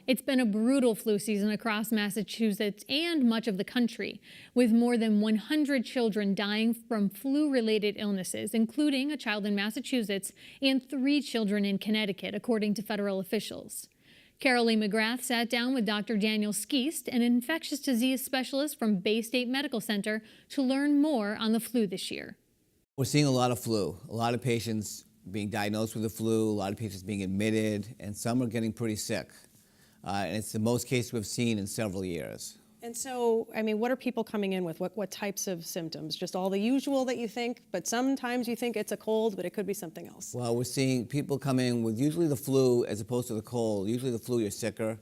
It's been a brutal flu season across Massachusetts and much of the country, with more than 100 children dying from flu-related illnesses, including a child in Massachusetts and 3 children in Connecticut, according to federal officials. Carolee McGrath sat down with Dr. Daniel Skiest, an infectious disease specialist from Baystate Medical Center, to learn more on the flu this year. We're seeing a lot of flu, a lot of patients being diagnosed with the flu, a lot of patients being admitted, and some are getting pretty sick. And it's the most cases we've seen in several years. And so, I mean, what are people coming in with? What types of symptoms? Just all the usual that you think, but sometimes you think it's a cold, but it could be something else. Well, we're seeing people come in with usually the flu as opposed to the cold. Usually the flu, you're sicker.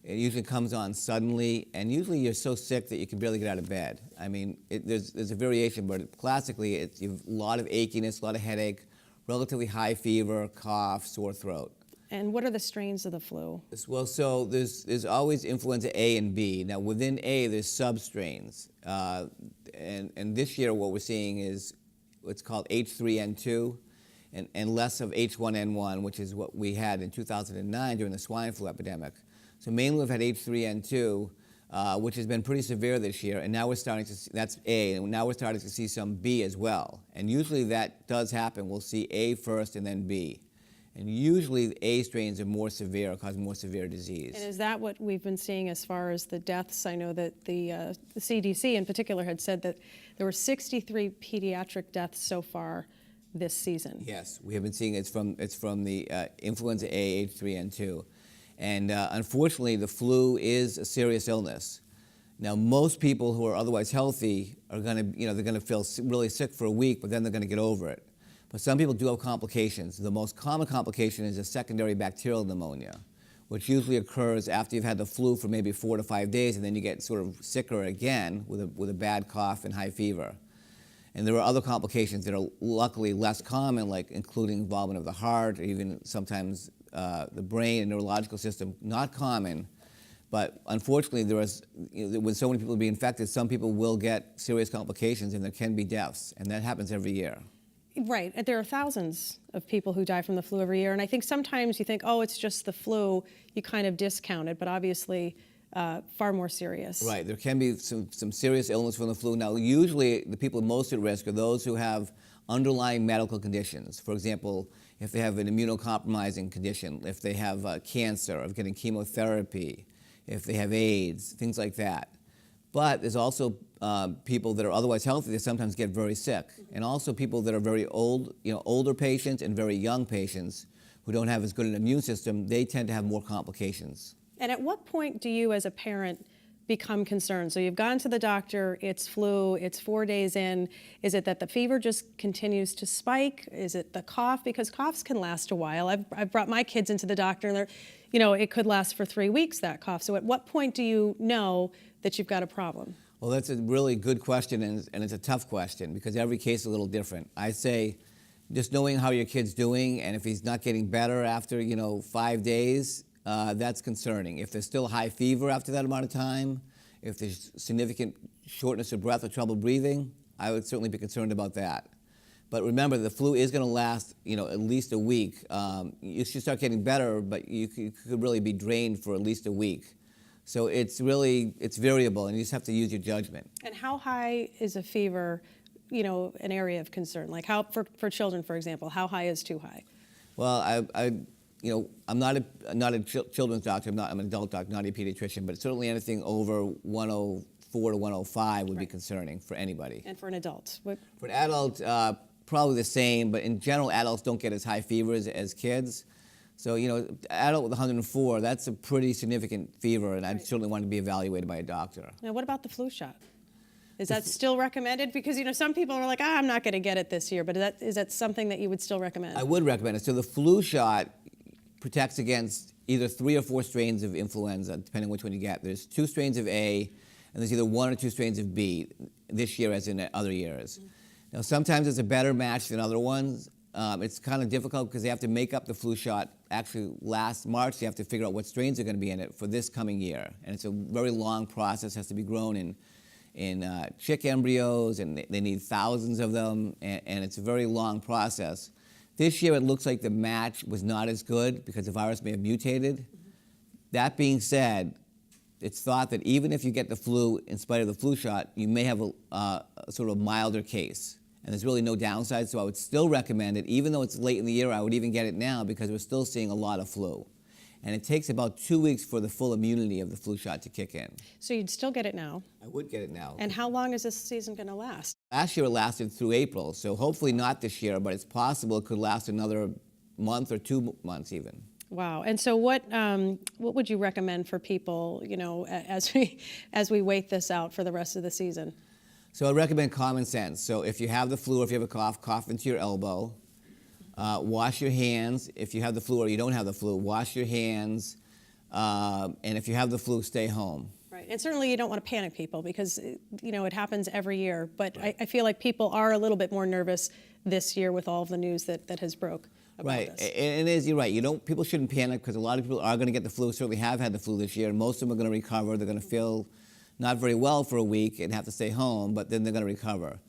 It usually comes on suddenly, and usually you're so sick that you can barely get out of bed. I mean, there's a variation, but classically, you have a lot of achiness, a lot of headache, relatively high fever, cough, sore throat. And what are the strains of the flu? Well, so there's always influenza A and B. Now, within A, there's substrains. And this year, what we're seeing is what's called H3N2 and less of H1N1, which is what we had in 2009 during the swine flu epidemic. So mainly we've had H3N2, which has been pretty severe this year, and now we're starting to see, that's A, and now we're starting to see some B as well. And usually that does happen. We'll see A first and then B. And usually the A strains are more severe, cause more severe disease. And is that what we've been seeing as far as the deaths? I know that the CDC in particular had said that there were 63 pediatric deaths so far this season. Yes, we have been seeing it's from the influenza A, H3N2. And unfortunately, the flu is a serious illness. Now, most people who are otherwise healthy are going to, they're going to feel really sick for a week, but then they're going to get over it. But some people do have complications. The most common complication is a secondary bacterial pneumonia, which usually occurs after you've had the flu for maybe 4 to 5 days, and then you get sort of sicker again with a bad cough and high fever. And there are other complications that are luckily less common, like including involvement of the heart, or even sometimes the brain and neurological system. Not common, but unfortunately, when so many people are being infected, some people will get serious complications, and there can be deaths, and that happens every year. Right. There are thousands of people who die from the flu every year, and I think sometimes you think, oh, it's just the flu, you kind of discount it, but obviously far more serious. Right. There can be some serious illness from the flu. Now, usually the people most at risk are those who have underlying medical conditions. For example, if they have an immunocompromising condition, if they have cancer, of getting chemotherapy, if they have AIDS, things like that. But there's also people that are otherwise healthy that sometimes get very sick, and also people that are very old, older patients and very young patients who don't have as good an immune system. They tend to have more complications. And at what point do you, as a parent, become concerned? So you've gone to the doctor, it's flu, it's 4 days in. Is it that the fever just continues to spike? Is it the cough? Because coughs can last a while. I've brought my kids into the doctor, and it could last for 3 weeks, that cough. So at what point do you know that you've got a problem? Well, that's a really good question, and it's a tough question because every case is a little different. I say just knowing how your kid's doing, and if he's not getting better after 5 days, that's concerning. If there's still high fever after that amount of time, if there's significant shortness of breath or trouble breathing, I would certainly be concerned about that. But remember, the flu is going to last, at least a week. You should start getting better, but you could really be drained for at least a week. So it's variable, and you just have to use your judgment. And how high is a fever, an area of concern? Like for children, for example, how high is too high? Well, I'm not a children's doctor. I'm an adult doctor, not a pediatrician, but certainly anything over 104 to 105 would be concerning for anybody. And for an adult? For an adult, probably the same, but in general, adults don't get as high fevers as kids. So, adult with 104, that's a pretty significant fever, and I'd certainly want to be evaluated by a doctor. Now, what about the flu shot? Is that still recommended? Because, some people are like, I'm not going to get it this year, but is that something that you would still recommend? I would recommend it. So the flu shot protects against either 3 or 4 strains of influenza, depending on which one you get. There's 2 strains of A, and there's either 1 or 2 strains of B, this year as in other years. Now, sometimes it's a better match than other ones. It's kind of difficult because they have to make up the flu shot. Actually, last March, they have to figure out what strains are going to be in it for this coming year. And it's a very long process. It has to be grown in chick embryos, and they need thousands of them, and it's a very long process. This year, it looks like the match was not as good because the virus may have mutated. That being said, it's thought that even if you get the flu in spite of the flu shot, you may have a sort of milder case. And there's really no downside, so I would still recommend it. Even though it's late in the year, I would even get it now because we're still seeing a lot of flu. And it takes about 2 weeks for the full immunity of the flu shot to kick in. So you'd still get it now. I would get it now. And how long is this season going to last? Last year it lasted through April, so hopefully not this year, but it's possible it could last another month or 2 months even. Wow. And so what would you recommend for people, you know, as we wait this out for the rest of the season? So I recommend common sense. So if you have the flu or if you have a cough, cough into your elbow. Wash your hands. If you have the flu or you don't have the flu, wash your hands. And if you have the flu, stay home. Right. And certainly you don't want to panic people because, you know, it happens every year. But right. I feel like people are a little bit more nervous this year with all of the news that has broke about right. this. And you're right. People shouldn't panic because a lot of people are going to get the flu, certainly have had the flu this year. Most of them are going to recover. They're going to feel not very well for a week and have to stay home, but then they're going to recover.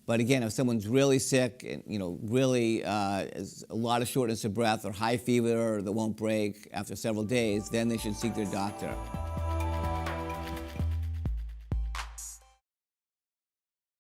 But again, if someone's really sick and, you know, really is a lot of shortness of breath or high fever that won't break after several days, then they should seek their doctor.